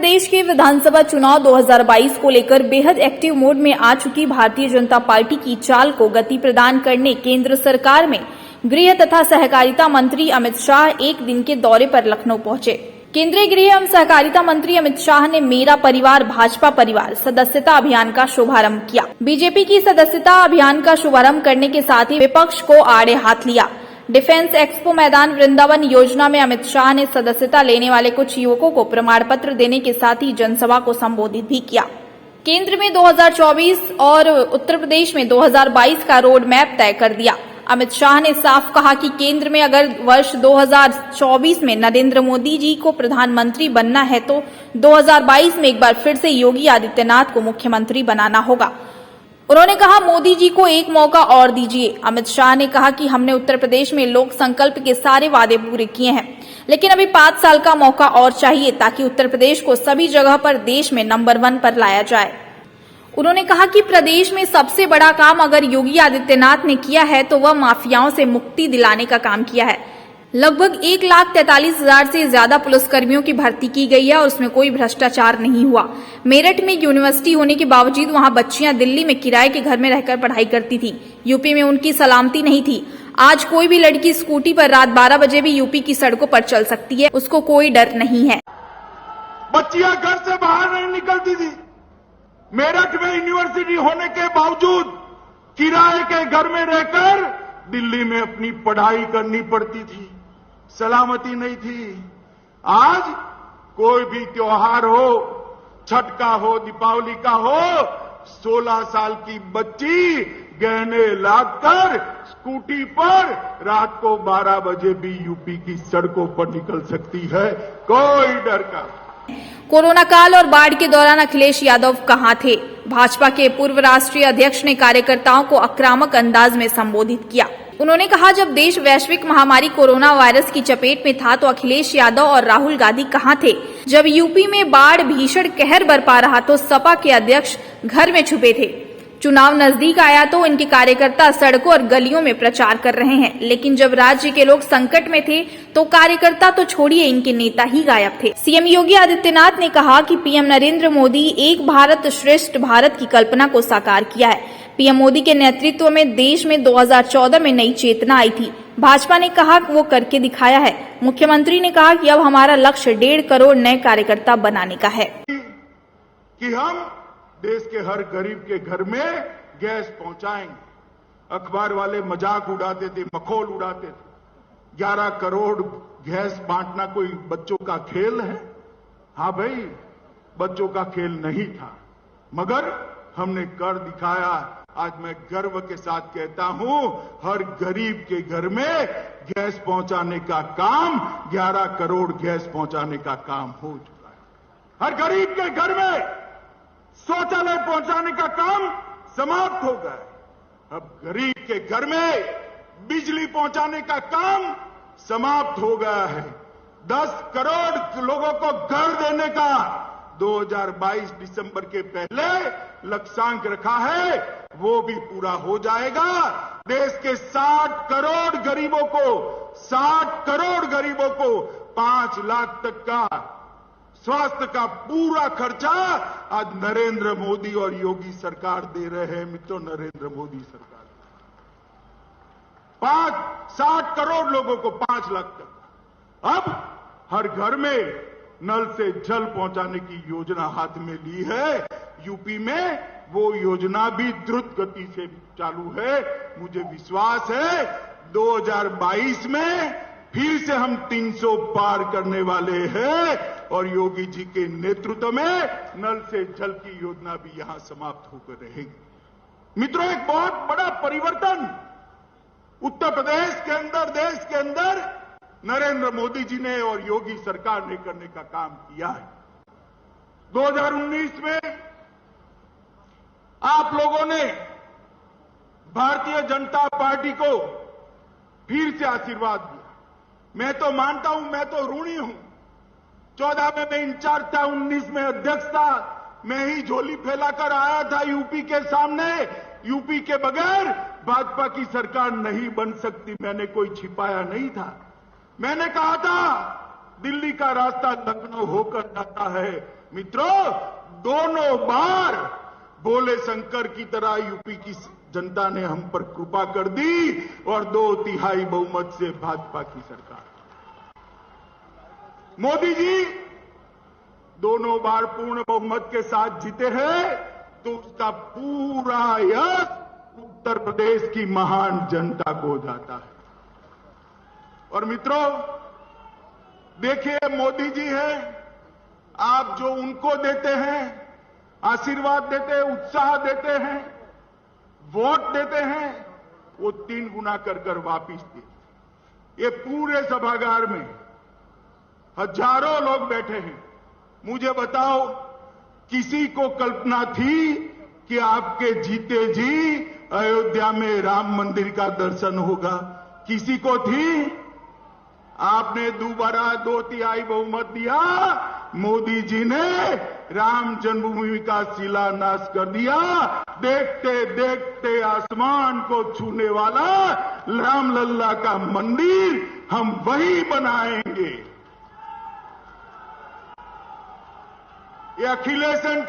प्रदेश के विधानसभा चुनाव 2022 को लेकर बेहद एक्टिव मोड में आ चुकी भारतीय जनता पार्टी की चाल को गति प्रदान करने केंद्र सरकार में गृह तथा सहकारिता मंत्री अमित शाह एक दिन के दौरे पर लखनऊ पहुंचे। केंद्रीय गृह एवं सहकारिता मंत्री अमित शाह ने मेरा परिवार भाजपा परिवार सदस्यता अभियान का शुभारंभ किया। बीजेपी की सदस्यता अभियान का शुभारंभ करने के साथ ही विपक्ष को आड़े हाथ लिया। डिफेंस एक्सपो मैदान वृंदावन योजना में अमित शाह ने सदस्यता लेने वाले कुछ युवकों को प्रमाण पत्र देने के साथ ही जनसभा को संबोधित भी किया। केंद्र में 2024 और उत्तर प्रदेश में 2022 का रोड मैप तय कर दिया। अमित शाह ने साफ कहा कि केंद्र में अगर वर्ष 2024 में नरेंद्र मोदी जी को प्रधानमंत्री बनना है तो 2022 में एक बार फिर से योगी आदित्यनाथ को मुख्यमंत्री बनाना होगा। उन्होंने कहा, मोदी जी को एक मौका और दीजिए। अमित शाह ने कहा कि हमने उत्तर प्रदेश में लोक संकल्प के सारे वादे पूरे किए हैं, लेकिन अभी 5 साल का मौका और चाहिए ताकि उत्तर प्रदेश को सभी जगह पर देश में नंबर 1 पर लाया जाए। उन्होंने कहा कि प्रदेश में सबसे बड़ा काम अगर योगी आदित्यनाथ ने किया है तो वह माफियाओं से मुक्ति दिलाने का काम किया है। लगभग 1,43,000 से ज्यादा पुलिसकर्मियों की भर्ती की गई है और उसमें कोई भ्रष्टाचार नहीं हुआ। मेरठ में यूनिवर्सिटी होने के बावजूद वहां बच्चियां दिल्ली में किराए के घर में रहकर पढ़ाई करती थी। यूपी में उनकी सलामती नहीं थी। आज कोई भी लड़की स्कूटी पर रात 12 बजे भी यूपी की सड़कों पर चल सकती है, उसको कोई डर नहीं है। बच्चियां घर से बाहर नहीं निकलती थी। मेरठ में यूनिवर्सिटी होने के बावजूद किराए के घर में रहकर दिल्ली में अपनी पढ़ाई करनी पड़ती थी। सलामती नहीं थी। आज कोई भी त्योहार हो, छठ का हो, दीपावली का हो, 16 साल की बच्ची गहने लादकर स्कूटी पर रात को 12 बजे भी यूपी की सड़कों पर निकल सकती है, कोई डर का। कोरोना काल और बाढ़ के दौरान अखिलेश यादव कहां थे? भाजपा के पूर्व राष्ट्रीय अध्यक्ष ने कार्यकर्ताओं को आक्रामक अंदाज में संबोधित किया। उन्होंने कहा, जब देश वैश्विक महामारी कोरोना वायरस की चपेट में था तो अखिलेश यादव और राहुल गांधी कहां थे? जब यूपी में बाढ़ भीषण कहर बरपा रहा तो सपा के अध्यक्ष घर में छुपे थे। चुनाव नजदीक आया तो इनके कार्यकर्ता सड़कों और गलियों में प्रचार कर रहे हैं, लेकिन जब राज्य के लोग संकट में थे तो कार्यकर्ता तो छोड़िए, इनके नेता ही गायब थे। सीएम योगी आदित्यनाथ ने कहा कि पीएम नरेंद्र मोदी एक भारत श्रेष्ठ भारत की कल्पना को साकार किया है। पीएम मोदी के नेतृत्व में देश में 2014 में नई चेतना आई थी। भाजपा ने कहा कि वो करके दिखाया है। मुख्यमंत्री ने कहा कि अब हमारा लक्ष्य 1.5 करोड़ नए कार्यकर्ता बनाने का है। कि हम देश के हर गरीब के घर में गैस पहुंचाएंगे। अखबार वाले मजाक उड़ाते थे, मखौल उड़ाते थे। 11 करोड़ गैस बांटना कोई बच्चों का खेल है? हाँ भाई, बच्चों का खेल नहीं था, मगर हमने कर दिखाया। आज मैं गर्व के साथ कहता हूं, हर गरीब के घर में गैस पहुंचाने का काम, 11 करोड़ गैस पहुंचाने का काम हो चुका है। हर गरीब के घर में शौचालय पहुंचाने का काम समाप्त हो गया है। अब गरीब के घर में बिजली पहुंचाने का काम समाप्त हो गया है। 10 करोड़ लोगों को घर देने का 2022 दिसंबर के पहले लक्ष्यांक रखा है, वो भी पूरा हो जाएगा। देश के 60 करोड़ गरीबों को 5 लाख तक का स्वास्थ्य का पूरा खर्चा आज नरेंद्र मोदी और योगी सरकार दे रहे हैं। मित्रों, नरेंद्र मोदी सरकार 60 करोड़ लोगों को 5 लाख तक। अब हर घर में नल से जल पहुंचाने की योजना हाथ में ली है। यूपी में वो योजना भी द्रुत गति से चालू है। मुझे विश्वास है 2022 में फिर से हम 300 पार करने वाले हैं और योगी जी के नेतृत्व में नल से जल की योजना भी यहां समाप्त होकर रहेगी। मित्रों, एक बहुत बड़ा परिवर्तन उत्तर प्रदेश के अंदर, देश के अंदर नरेंद्र मोदी जी ने और योगी सरकार ने करने का काम किया है। 2019 में आप लोगों ने भारतीय जनता पार्टी को फिर से आशीर्वाद दिया। मैं तो मानता हूं, मैं तो ऋणी हूं। 14 में मैं इंचार्ज था, 19 में अध्यक्ष था। मैं ही झोली फैलाकर आया था यूपी के सामने। यूपी के बगैर भाजपा की सरकार नहीं बन सकती, मैंने कोई छिपाया नहीं था। मैंने कहा था दिल्ली का रास्ता लखनऊ होकर जाता है, मित्रों, दोनों बार भोले शंकर की तरह यूपी की जनता ने हम पर कृपा कर दी और 2/3 बहुमत से भाजपा की सरकार। मोदी जी दोनों बार पूर्ण बहुमत के साथ जीते हैं, तो उसका पूरा यश उत्तर प्रदेश की महान जनता को जाता है। और मित्रों, देखिए, मोदी जी हैं, आप जो उनको देते हैं, आशीर्वाद देते हैं, उत्साह देते हैं, वोट देते हैं, वो 3 गुना कर वापिस देते। ये पूरे सभागार में हजारों लोग बैठे हैं। मुझे बताओ, किसी को कल्पना थी कि आपके जीते जी अयोध्या में राम मंदिर का दर्शन होगा? किसी को थी? आपने दोबारा 2/3 बहुमत दिया, मोदी जी ने राम जन्मभूमि का शिलान्यास कर दिया। देखते देखते आसमान को छूने वाला रामलल्ला का मंदिर हम वही बनाएंगे। ये अखिलेश एंड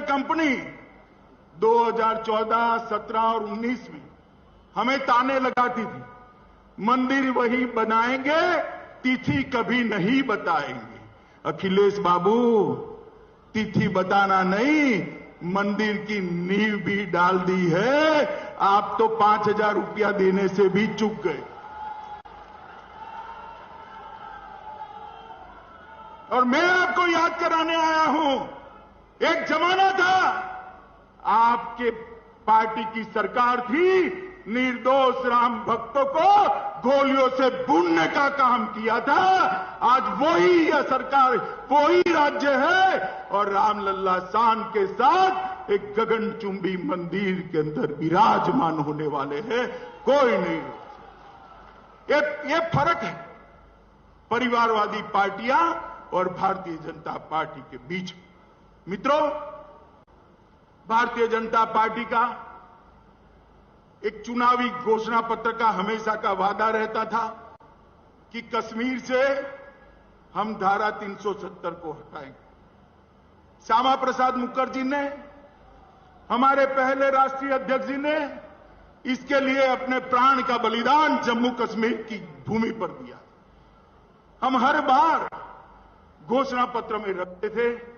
कंपनी 2014, 17 और 19 में हमें ताने लगाती थी, मंदिर वही बनाएंगे, तिथि कभी नहीं बताएंगे। अखिलेश बाबू, तिथि बताना नहीं, मंदिर की नींव भी डाल दी है। आप तो 5,000 रुपया देने से भी चूक गए। और मैं आपको याद कराने आया हूं, एक जमाना था, आपके पार्टी की सरकार थी, निर्दोष राम भक्तों को गोलियों से भूनने का काम किया था। आज वही यह सरकार, वही राज्य है, और रामलल्ला शान के साथ एक गगनचुंबी मंदिर के अंदर विराजमान होने वाले हैं। कोई नहीं। ये फर्क है परिवारवादी पार्टियां और भारतीय जनता पार्टी के बीच। मित्रों, भारतीय जनता पार्टी का एक चुनावी घोषणा पत्र का हमेशा का वादा रहता था कि कश्मीर से हम धारा 370 को हटाएंगे। श्यामा प्रसाद मुखर्जी ने, हमारे पहले राष्ट्रीय अध्यक्ष जी ने इसके लिए अपने प्राण का बलिदान जम्मू कश्मीर की भूमि पर दिया। हम हर बार घोषणा पत्र में रखते थे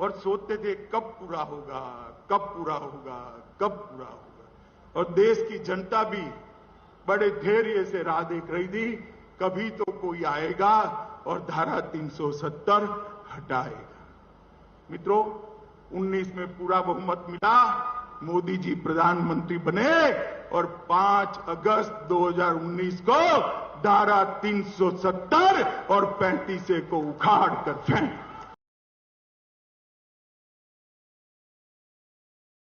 और सोचते थे कब पूरा होगा, कब पूरा होगा, कब पूरा होगा। और देश की जनता भी बड़े धैर्य से राह देख रही थी, कभी तो कोई आएगा और धारा 370 हटाएगा। मित्रों, 19 में पूरा बहुमत मिला, मोदी जी प्रधानमंत्री बने और 5 अगस्त 2019 को धारा 370 और 35 को उखाड़ कर फेंक